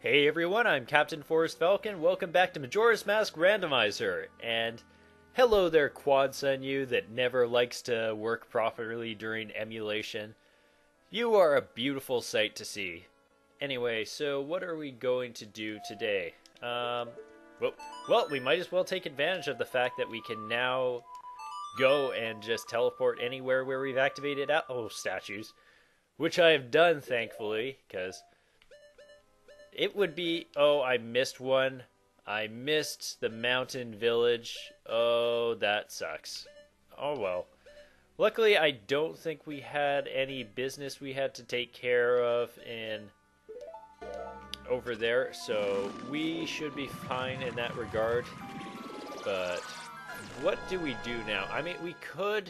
Hey everyone, I'm Captain Forrest Falcon. Welcome back to Majora's Mask Randomizer. And hello there, Quad Sun you that never likes to work properly during emulation. You are a beautiful sight to see. Anyway, so what are we going to do today? Well, we might as well take advantage of the fact that we can now go and just teleport anywhere where we've activated statues. Which I have done, thankfully, because it would be... Oh, I missed one. I missed the mountain village. Oh, that sucks. Oh, well. Luckily, I don't think we had any business we had to take care of over there, so we should be fine in that regard. But what do we do now? I mean, we could...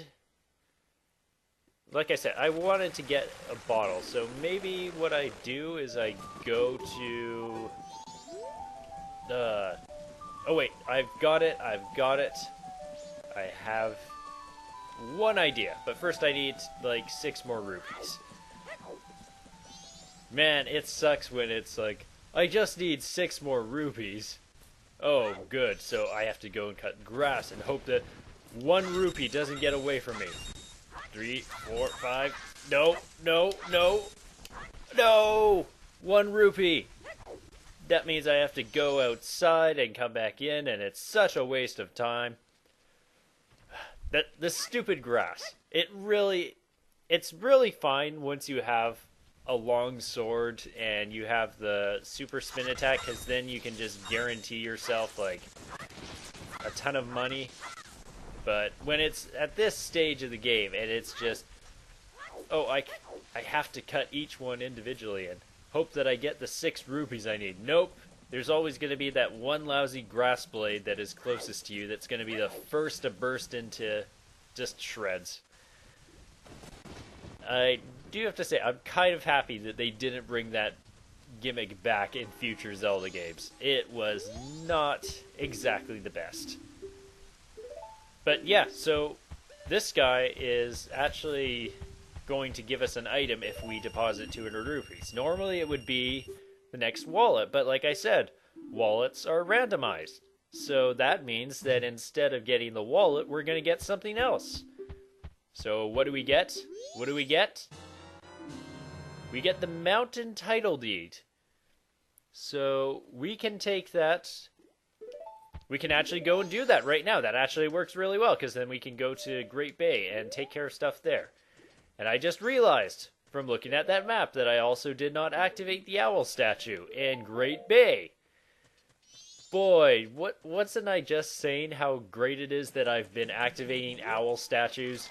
Like I said, I wanted to get a bottle, so maybe what I do is I go to... Oh wait, I've got it. I have one idea, but first I need, like, 6 more rupees. Man, it sucks when it's like, I just need 6 more rupees. Oh, good, so I have to go and cut grass and hope that 1 rupee doesn't get away from me. 3, 4, 5. No, no, no. No! 1 rupee. That means I have to go outside and come back in, and it's such a waste of time. The stupid grass. It's really fine once you have a long sword and you have the super spin attack, because then you can just guarantee yourself, like, a ton of money. But when it's at this stage of the game and it's just, oh, I have to cut each one individually and hope that I get the 6 rupees I need. Nope. There's always going to be that one lousy grass blade that is closest to you that's going to be the first to burst into just shreds. I do have to say, I'm kind of happy that they didn't bring that gimmick back in future Zelda games. It was not exactly the best. But yeah, so this guy is actually going to give us an item if we deposit 200 rupees. Normally it would be the next wallet, but like I said, wallets are randomized. So that means that instead of getting the wallet, we're going to get something else. So what do we get? What do we get? We get the mountain title deed. So we can take that... We can actually go and do that right now. That actually works really well, because then we can go to Great Bay and take care of stuff there. And I just realized, from looking at that map, that I also did not activate the owl statue in Great Bay. Boy, wasn't I just saying how great it is that I've been activating owl statues?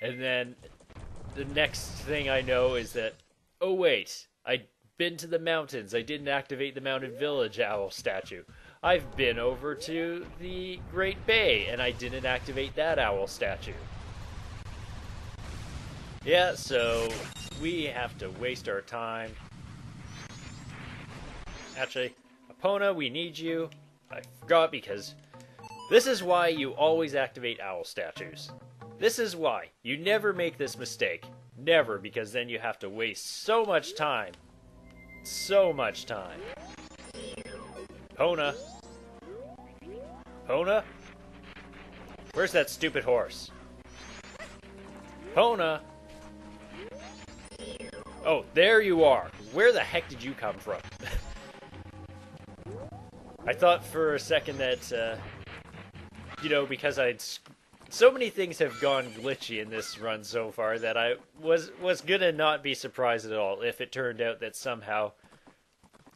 And then the next thing I know is that, oh wait, I'd been to the mountains. I didn't activate the Mountain Village owl statue. I've been over to the Great Bay, and I didn't activate that owl statue. Yeah, so we have to waste our time. Actually, Epona, we need you. I forgot, because this is why you always activate owl statues. This is why. You never make this mistake. Never, because then you have to waste so much time. So much time. Epona. Epona? Where's that stupid horse? Epona! Oh, there you are! Where the heck did you come from? I thought for a second that, because so many things have gone glitchy in this run so far that I was gonna not be surprised at all if it turned out that somehow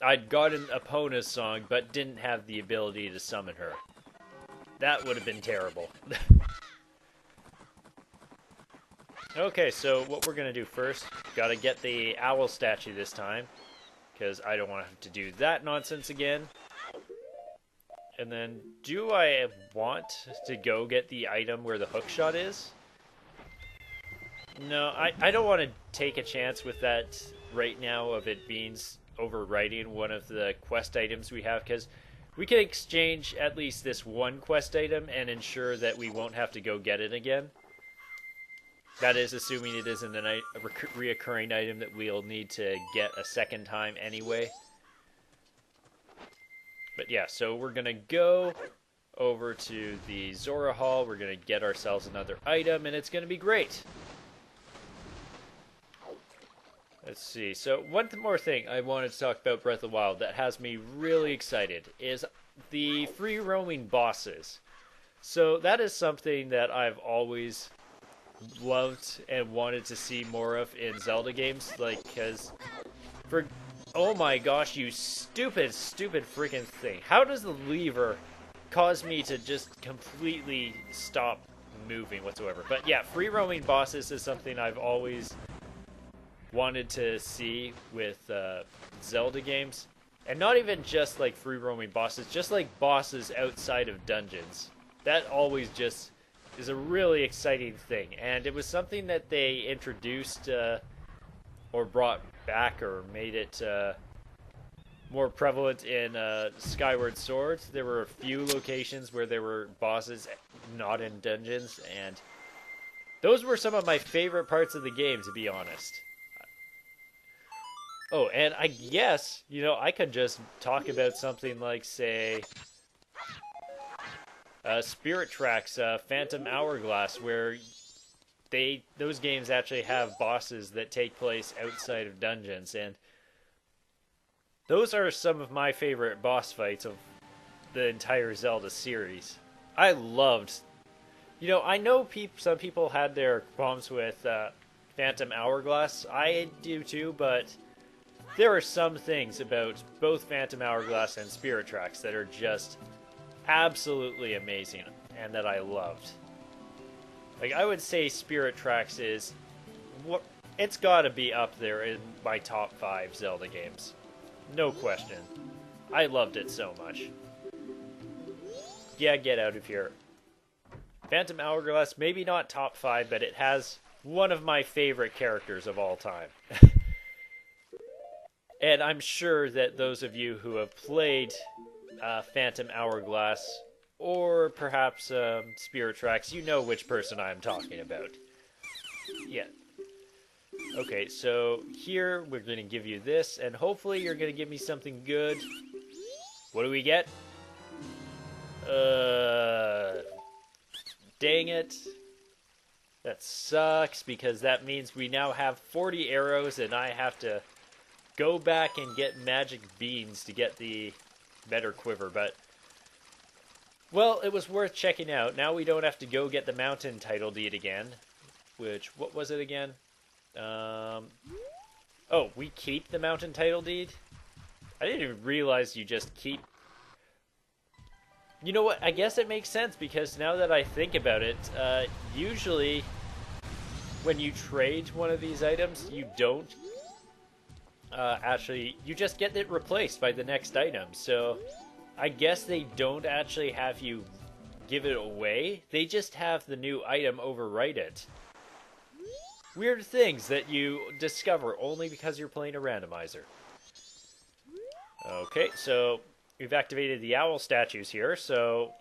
I'd gotten Epona's song but didn't have the ability to summon her. That would have been terrible. Okay, so what we're going to do first, gotta get the owl statue this time, because I don't want to have to do that nonsense again. And then, do I want to go get the item where the hookshot is? No, I don't want to take a chance with that right now of it being overriding one of the quest items we have, because we can exchange at least this one quest item and ensure that we won't have to go get it again. That is, assuming it isn't a reoccurring item that we'll need to get a second time anyway. But yeah, so we're going to go over to the Zora Hall. We're going to get ourselves another item, and it's going to be great. Let's see. So one more thing I wanted to talk about Breath of the Wild that has me really excited is the free roaming bosses. So that is something that I've always loved and wanted to see more of in Zelda games. Like, because for... Oh my gosh, you stupid freaking thing. How does the lever cause me to just completely stop moving whatsoever? But yeah, free roaming bosses is something I've always wanted to see with Zelda games. And not even just like free roaming bosses, just like bosses outside of dungeons. That always just is a really exciting thing. And it was something that they introduced or brought back or made it more prevalent in Skyward Sword. There were a few locations where there were bosses not in dungeons, and those were some of my favorite parts of the game, to be honest. Oh, and I guess, you know, I could just talk about something like, say, Spirit Tracks, Phantom Hourglass, where those games actually have bosses that take place outside of dungeons, and those are some of my favorite boss fights of the entire Zelda series. I loved... You know, I know some people had their problems with Phantom Hourglass. I do too, but there are some things about both Phantom Hourglass and Spirit Tracks that are just absolutely amazing and that I loved. Like, I would say Spirit Tracks is... It's gotta be up there in my top 5 Zelda games. No question. I loved it so much. Yeah, get out of here. Phantom Hourglass, maybe not top 5, but it has one of my favorite characters of all time. And I'm sure that those of you who have played Phantom Hourglass, or perhaps Spirit Tracks, you know which person I'm talking about. Yeah. Okay, so here we're going to give you this, and hopefully you're going to give me something good. What do we get? Dang it. That sucks, because that means we now have 40 arrows, and I have to go back and get magic beans to get the better quiver, but... Well, it was worth checking out. Now we don't have to go get the mountain title deed again. Which, what was it again? Oh, we keep the mountain title deed? I didn't even realize you just keep... You know what? I guess it makes sense, because now that I think about it, usually when you trade one of these items, you don't actually... You just get it replaced by the next item, so... I guess they don't actually have you give it away. They just have the new item overwrite it. Weird things that you discover only because you're playing a randomizer. Okay, so we've activated the owl statues here, so...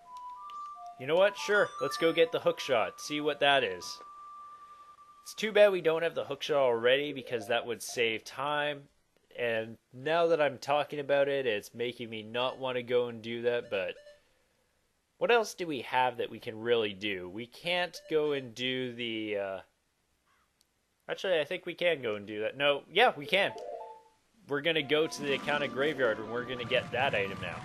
You know what? Sure, let's go get the hookshot, see what that is. It's too bad we don't have the hookshot already, because that would save time. And now that I'm talking about it, it's making me not want to go and do that, but... What else do we have that we can really do? We can't go and do the, Actually, I think we can go and do that. No, yeah, we can. We're going to go to the Accounted Graveyard, and we're going to get that item now.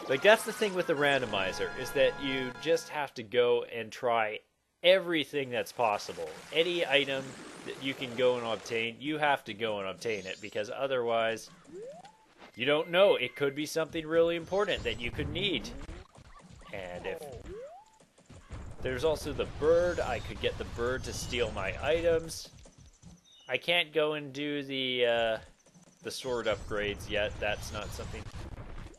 Like, that's the thing with the randomizer, is that you just have to go and try everything that's possible. Any item that you can go and obtain, you have to go and obtain it, because otherwise, you don't know. It could be something really important that you could need. And if there's also the bird, I could get the bird to steal my items. I can't go and do the sword upgrades yet. That's not something...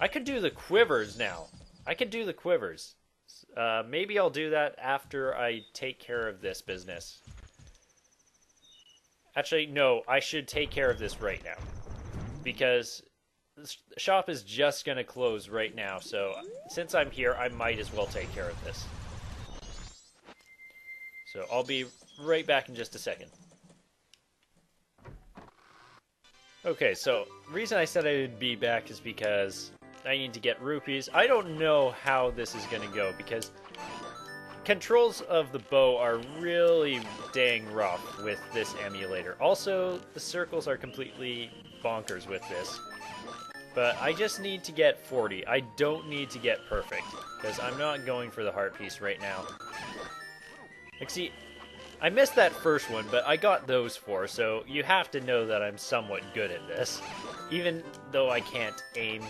I could do the quivers now. I could do the quivers. Maybe I'll do that after I take care of this business. Actually, no, I should take care of this right now. Because the shop is just going to close right now, so since I'm here, I might as well take care of this. So I'll be right back in just a second. Okay, so the reason I said I would be back is because I need to get rupees. I don't know how this is going to go because controls of the bow are really dang rough with this emulator. Also, the circles are completely bonkers with this. But I just need to get 40. I don't need to get perfect because I'm not going for the heart piece right now. Like, see, I missed that first one, but I got those 4, so you have to know that I'm somewhat good at this. Even though I can't aim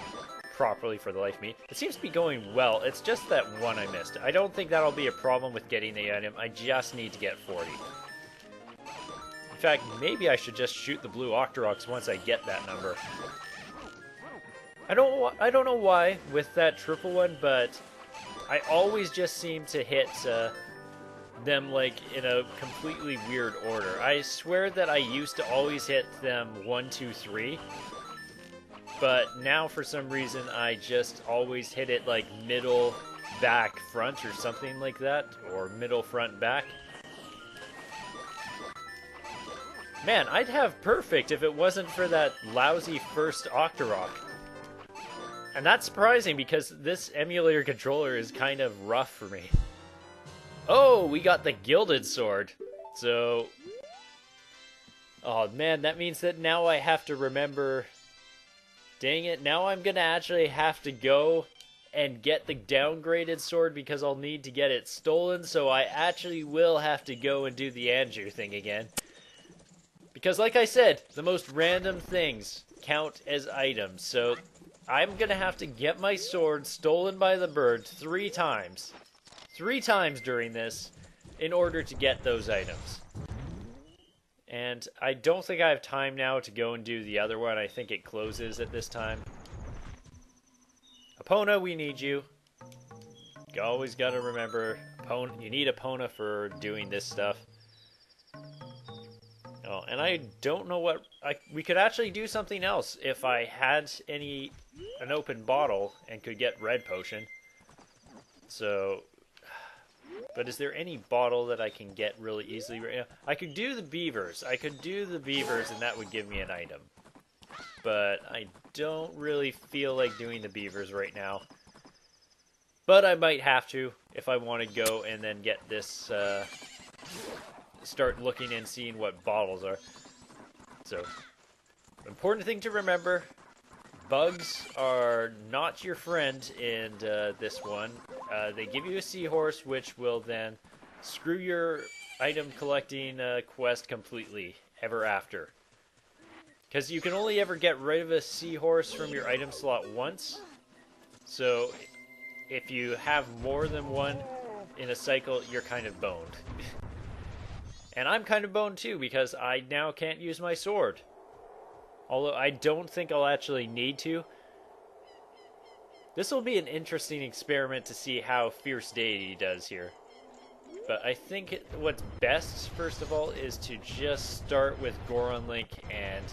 properly for the life of me. It seems to be going well, it's just that one I missed. I don't think that'll be a problem with getting the item, I just need to get 40. In fact, maybe I should just shoot the blue Octoroks once I get that number. I don't know why with that triple one, but I always just seem to hit them like in a completely weird order. I swear that I used to always hit them 1, 2, 3, but now for some reason I just always hit it like middle, back, front or something like that, or middle, front, back. Man, I'd have perfect if it wasn't for that lousy first Octorok. And that's surprising because this emulator controller is kind of rough for me. Oh, we got the Gilded Sword. So... oh man, that means that now I have to remember... dang it, now I'm gonna actually have to go and get the downgraded sword because I'll need to get it stolen, so I actually will have to go and do the Andrew thing again. Because like I said, the most random things count as items, so I'm gonna have to get my sword stolen by the bird 3 times. 3 times during this in order to get those items. And I don't think I have time now to go and do the other one. I think it closes at this time. Epona, we need you. You always gotta remember, you need Epona for doing this stuff. Oh, and I don't know what... we could actually do something else if I had an open bottle and could get red potion. So... but is there any bottle that I can get really easily right now? I could do the beavers. I could do the beavers and that would give me an item. But I don't really feel like doing the beavers right now. But I might have to if I want to go and then get this... start looking and seeing what bottles are. So, important thing to remember, bugs are not your friend in this one. They give you a seahorse, which will then screw your item collecting quest completely, ever after. Because you can only ever get rid of a seahorse from your item slot once. So, if you have more than one in a cycle, you're kind of boned. And I'm kind of boned too, because I now can't use my sword. Although I don't think I'll actually need to. This will be an interesting experiment to see how Fierce Deity does here. But I think what's best, first of all, is to just start with Goron Link and...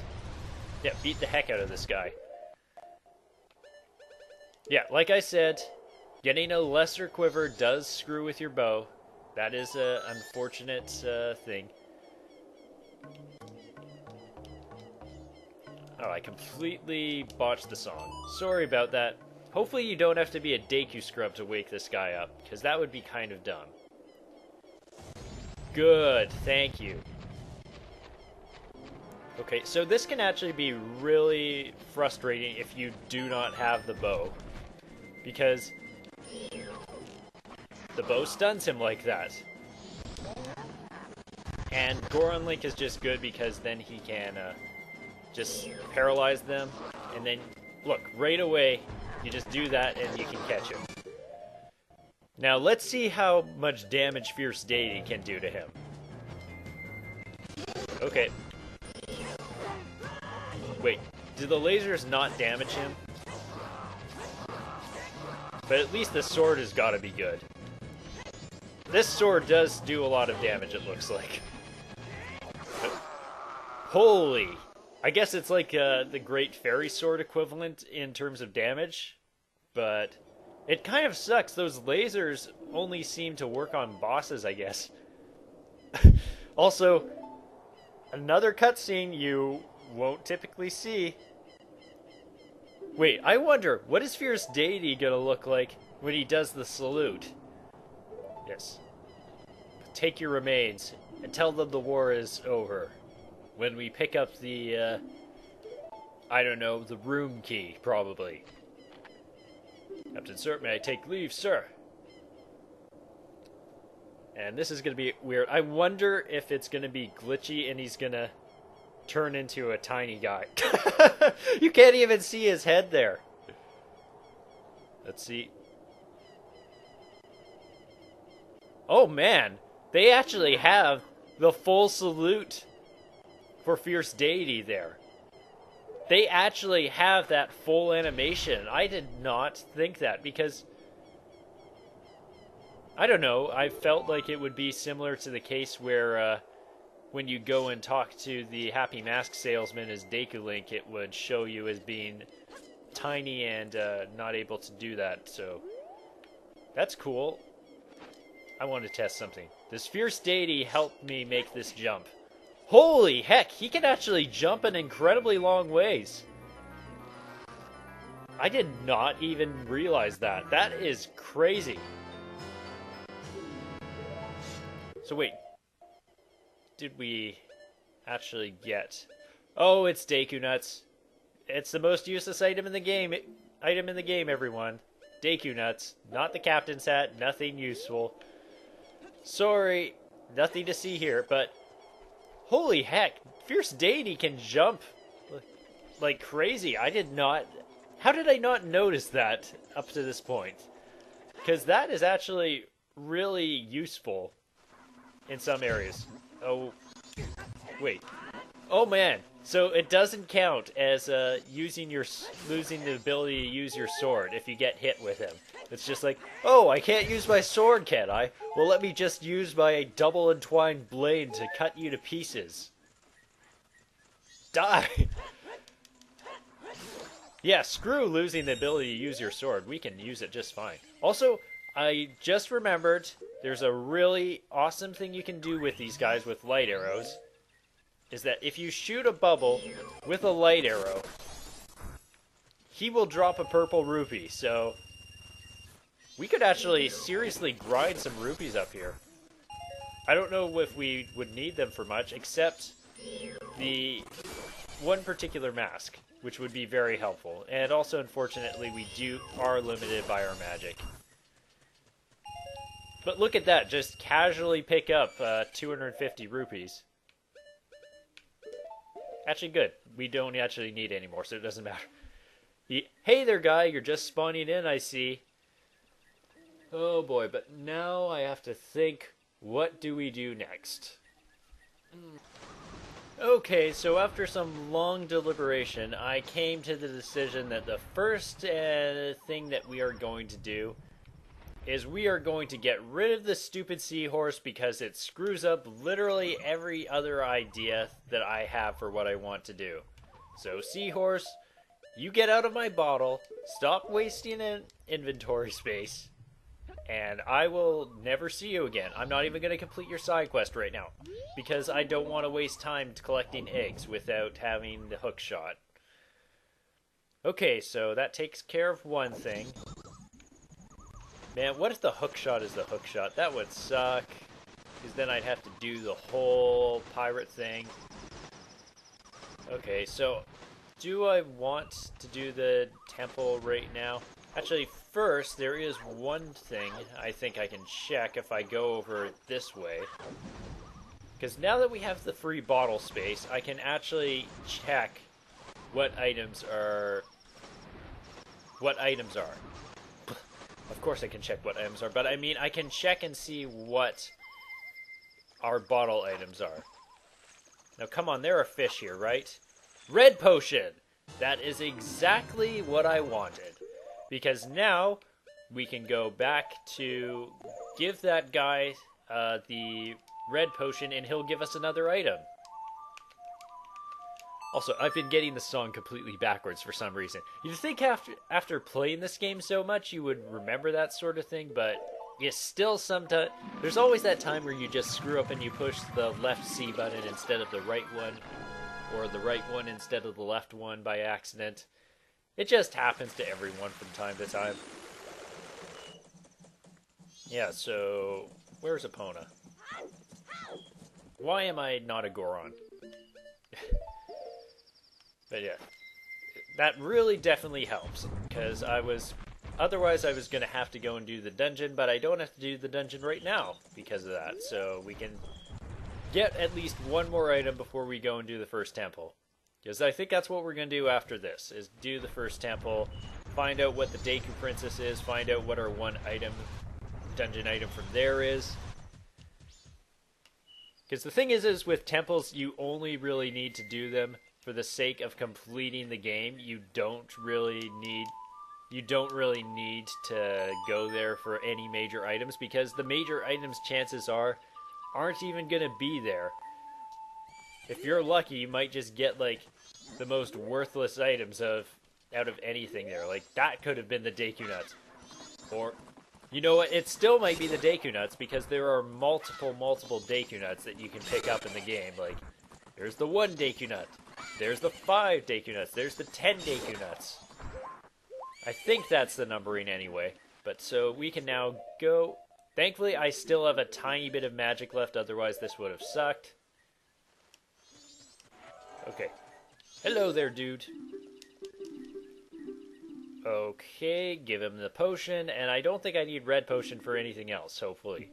yeah, beat the heck out of this guy. Yeah, like I said, getting a lesser quiver does screw with your bow. That is an unfortunate thing. Oh, I completely botched the song. Sorry about that. Hopefully you don't have to be a Deku scrub to wake this guy up, because that would be kind of dumb. Good, thank you. Okay, so this can actually be really frustrating if you do not have the bow. Because... the bow stuns him like that. And Goron Link is just good because then he can just paralyze them. And then, look, right away, you just do that and you can catch him. Now, let's see how much damage Fierce Deity can do to him. Okay. Wait, do the lasers not damage him? But at least the sword has got to be good. This sword does do a lot of damage, it looks like. But, holy! I guess it's like the Great Fairy Sword equivalent in terms of damage. But it kind of sucks. Those lasers only seem to work on bosses, I guess. Also, another cutscene you won't typically see. Wait, I wonder, what is Fierce Deity gonna look like when he does the salute? Yes. Take your remains and tell them the war is over. When we pick up the, I don't know, the room key, probably. Captain Sir, may I take leave, sir? And this is gonna be weird. I wonder if it's gonna be glitchy and he's gonna turn into a tiny guy. You can't even see his head there. Let's see. Oh man, they actually have the full salute for Fierce Deity there. They actually have that full animation. I did not think that because, I don't know, I felt like it would be similar to the case where when you go and talk to the Happy Mask salesman as Deku Link, it would show you as being tiny and not able to do that. So that's cool. I want to test something. Does Fierce Deity help me make this jump? Holy heck, he can actually jump an incredibly long ways. I did not even realize that. That is crazy. So wait. Did we actually get... Oh, it's Deku Nuts. It's the most useless item in the game. Everyone. Deku Nuts. Not the captain's hat. Nothing useful. Sorry. Nothing to see here, but... Holy heck. Fierce Deity can jump like crazy. I did not... How did I not notice that up to this point? Because that is actually really useful in some areas. Oh, wait. Oh man, so it doesn't count as losing the ability to use your sword if you get hit with him. It's just like, oh, I can't use my sword, can I? Well, let me just use my double entwined blade to cut you to pieces. Die! Yeah, screw losing the ability to use your sword. We can use it just fine. Also, I just remembered there's a really awesome thing you can do with these guys with light arrows. Is that if you shoot a bubble with a light arrow, he will drop a purple rupee. So we could actually seriously grind some rupees up here. I don't know if we would need them for much, except the one particular mask, which would be very helpful. And also, unfortunately, we are limited by our magic. But look at that, just casually pick up 250 rupees. Actually good. We don't actually need any more, so it doesn't matter. Hey there, guy, you're just spawning in, I see. Oh boy, but now I have to think, what do we do next? Okay, so after some long deliberation, I came to the decision that the first thing that we are going to do is we are going to get rid of the stupid seahorse because it screws up literally every other idea that I have for what I want to do. So seahorse, you get out of my bottle, stop wasting inventory space, and I will never see you again. I'm not even going to complete your side quest right now because I don't want to waste time collecting eggs without having the hook shot. Okay, so that takes care of one thing. Man, what if the hook shot is the hook shot? That would suck. Because then I'd have to do the whole pirate thing. Okay, so do I want to do the temple right now? Actually, first, there is one thing I think I can check if I go over this way. Because now that we have the free bottle space, I can actually check what items are... Of course I can check what items are, but I mean, I can check and see what our bottle items are. Now, come on, there are fish here, right? Red potion! That is exactly what I wanted. Because now, we can go back to give that guy the red potion, and he'll give us another item. Also, I've been getting the song completely backwards for some reason. You'd think after playing this game so much, you would remember that sort of thing, but you still sometimes... There's always that time where you just screw up and you push the left C button instead of the right one, or the right one instead of the left one by accident. It just happens to everyone from time to time. Yeah, so where's Epona? Why am I not a Goron? But yeah, that really definitely helps, because otherwise I was going to have to go and do the dungeon, but I don't have to do the dungeon right now because of that, so we can get at least one more item before we go and do the first temple. Because I think that's what we're going to do after this, is do the first temple, find out what the Deku Princess is, find out what our one item, dungeon item from there is. Because the thing is with temples, you only really need to do them for the sake of completing the game. You don't really need to go there for any major items, because the major items, chances aren't even going to be there. If you're lucky, you might just get like the most worthless items out of anything there. Like that could have been the Deku nuts, or you know what? It still might be the Deku nuts, because there are multiple Deku nuts that you can pick up in the game. Like there's the 1 Deku nut, there's the 5 Deku nuts, there's the 10 Deku nuts. I think that's the numbering anyway. But so we can now go. Thankfully, I still have a tiny bit of magic left, otherwise this would have sucked. Okay. Hello there, dude. Okay, give him the potion, and I don't think I need red potion for anything else, hopefully.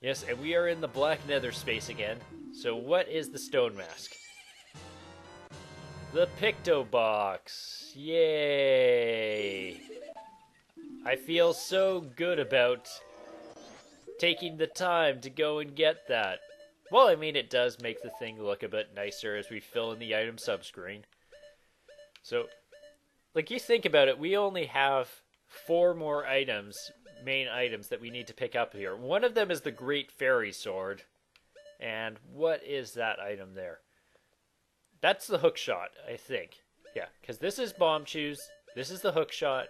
Yes, and we are in the black nether space again. So what is the stone mask? The Picto Box! Yay! I feel so good about taking the time to go and get that. Well, I mean, it does make the thing look a bit nicer as we fill in the item subscreen. So, like, you think about it, we only have 4 more items, main items, that we need to pick up here. One of them is the Great Fairy Sword. And what is that item there? That's the hook shot, I think. Yeah, because this is bomb chews, this is the hook shot,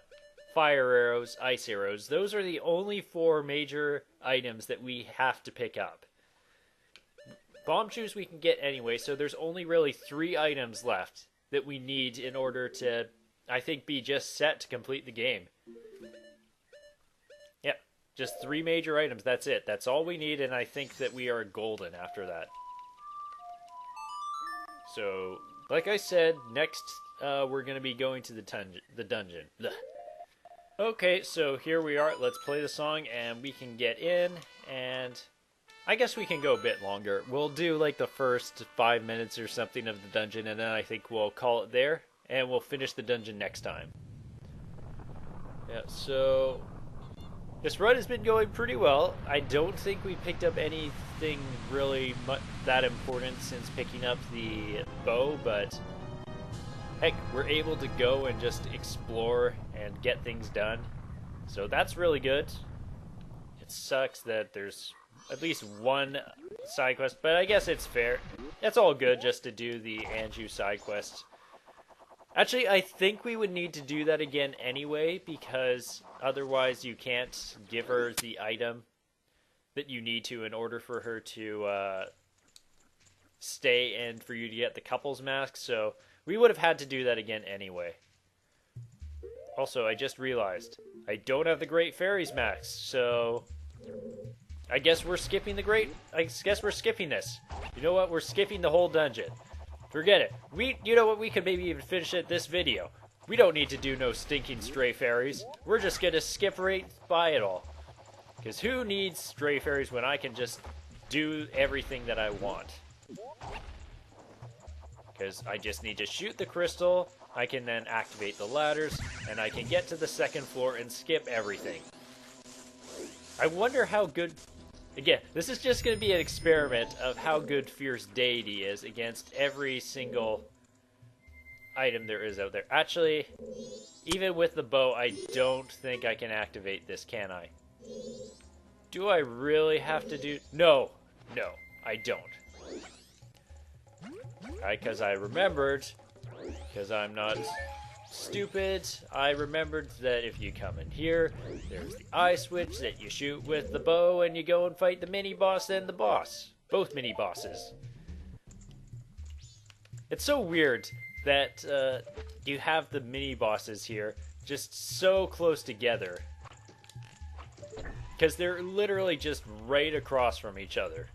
fire arrows, ice arrows. Those are the only 4 major items that we have to pick up. Bomb chews we can get anyway, so there's only really 3 items left that we need in order to, I think, be just set to complete the game. Yep, just 3 major items, that's it. That's all we need, and I think that we are golden after that. So, like I said, next we're going to be going to the dungeon. Ugh. Okay, so here we are. Let's play the song, and we can get in, and I guess we can go a bit longer. We'll do like the first 5 minutes or something of the dungeon, and then I think we'll call it there, and we'll finish the dungeon next time. Yeah, so this run has been going pretty well. I don't think we picked up anything really that important since picking up the bow, but heck, we're able to go and just explore and get things done. So that's really good. It sucks that there's at least 1 side quest, but I guess it's fair. It's all good just to do the Anju side quest. Actually, I think we would need to do that again anyway, because otherwise you can't give her the item that you need to in order for her to stay and for you to get the couples mask, so we would have had to do that again anyway. Also, I just realized I don't have the Great Fairies mask, so I guess we're skipping this. You know what? We're skipping the whole dungeon. Forget it. You know what? We could maybe even finish it this video. We don't need to do no stinking stray fairies. We're just gonna skip right by it all. Because who needs stray fairies when I can just do everything that I want? Because I just need to shoot the crystal, I can then activate the ladders, and I can get to the 2nd floor and skip everything. I wonder how good... Again, this is just going to be an experiment of how good Fierce Deity is against every single item there is out there. Actually, even with the bow, I don't think I can activate this, can I? Do I really have to do... No, I don't. Because I remembered, because I'm not stupid, I remembered that if you come in here, there's the eye switch that you shoot with the bow and you go and fight the mini-boss and the boss. Both mini-bosses. It's so weird that you have the mini bosses here just so close together. Because they're literally just right across from each other.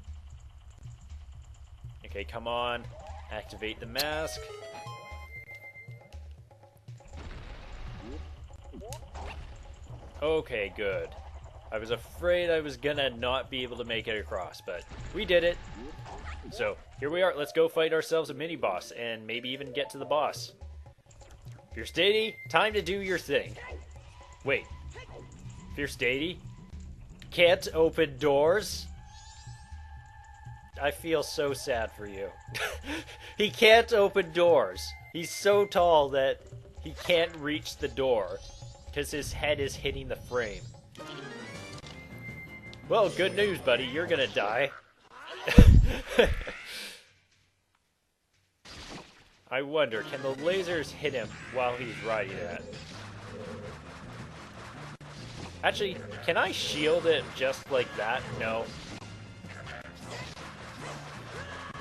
Okay, come on. Activate the mask. Okay, good. I was afraid I was gonna not be able to make it across, but we did it. So, here we are. Let's go fight ourselves a mini-boss, and maybe even get to the boss. Fierce Deity, time to do your thing. Wait. Fierce Deity? Can't open doors? I feel so sad for you. He can't open doors. He's so tall that he can't reach the door because his head is hitting the frame. Well, good news, buddy. You're gonna die. I wonder, can the lasers hit him while he's riding that? Actually, can I shield it just like that? No.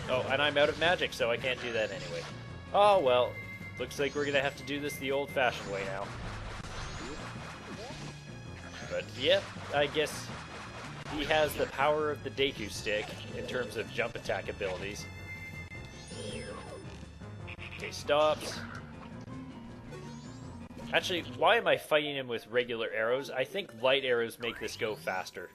Oh, and I'm out of magic, so I can't do that anyway. Oh, well. Looks like we're gonna have to do this the old-fashioned way now. But, yeah, I guess he has the power of the Deku stick in terms of jump attack abilities. Okay, stops. Actually, why am I fighting him with regular arrows? I think light arrows make this go faster.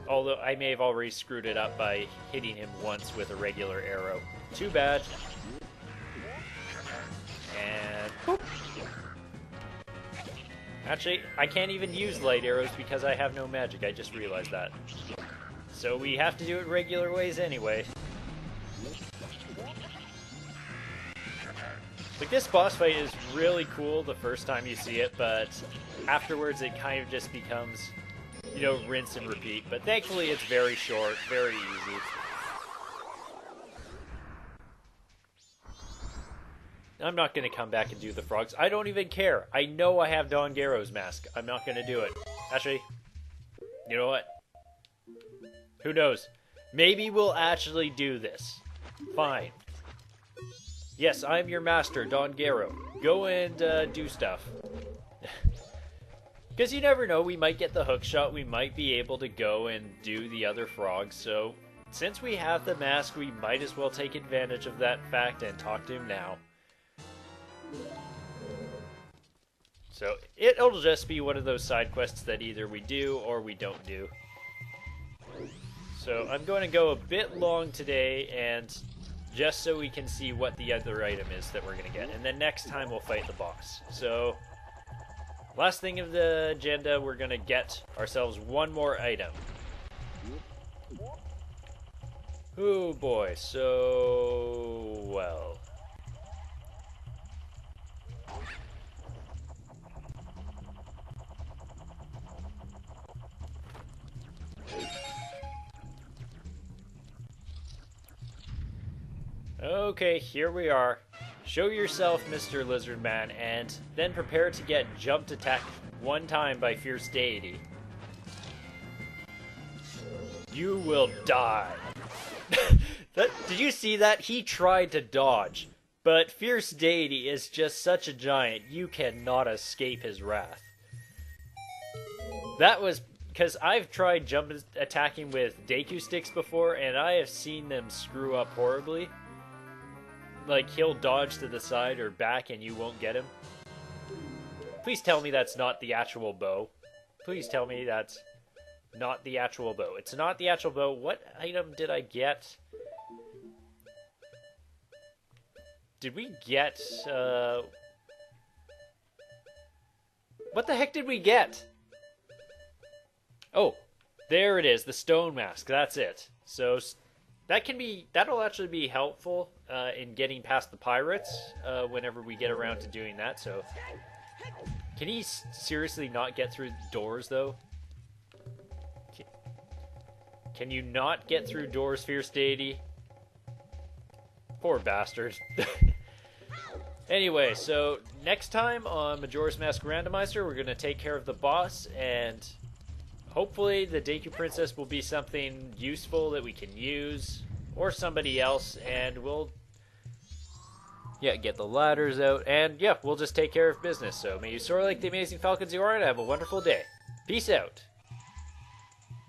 Although I may have already screwed it up by hitting him once with a regular arrow. Too bad. And boop. Actually, I can't even use light arrows because I have no magic. I just realized that. So we have to do it regular ways anyway. Like, this boss fight is really cool the first time you see it, but afterwards it kind of just becomes, you know, rinse and repeat. But thankfully it's very short, very easy. I'm not going to come back and do the frogs. I don't even care. I know I have Don Garrow's mask. I'm not going to do it. Actually, you know what? Who knows? Maybe we'll actually do this. Fine. Yes, I'm your master, Don Garrow. Go and do stuff. Because you never know, we might get the hook shot, we might be able to go and do the other frogs, so since we have the mask, we might as well take advantage of that fact and talk to him now. So, it'll just be one of those side quests that either we do or we don't do. So, I'm going to go a bit long today, and just so we can see what the other item is that we're going to get. And then next time we'll fight the boss. So, last thing of the agenda, we're going to get ourselves one more item. Oh boy, so, well. Okay, here we are. Show yourself, Mr. Lizard Man, and then prepare to get jumped attacked one time by Fierce Deity. You will die. Did you see that? He tried to dodge, but Fierce Deity is just such a giant, you cannot escape his wrath. That was because I've tried jump attacking with Deku sticks before, and I have seen them screw up horribly. Like, he'll dodge to the side or back and you won't get him. Please tell me that's not the actual bow. Please tell me that's not the actual bow. It's not the actual bow. What item did I get? Did we get, what the heck did we get? Oh, there it is. The stone mask. That's it. So that'll actually be helpful in getting past the pirates whenever we get around to doing that. So, can he seriously not get through doors though? Can you not get through doors, Fierce Deity? Poor bastard. Anyway, so next time on Majora's Mask Randomizer, we're going to take care of the boss, and hopefully the Deku Princess will be something useful that we can use, or somebody else, and we'll yeah, get the ladders out, and yeah, we'll just take care of business. So may you soar like the amazing falcons you are, and have a wonderful day. Peace out.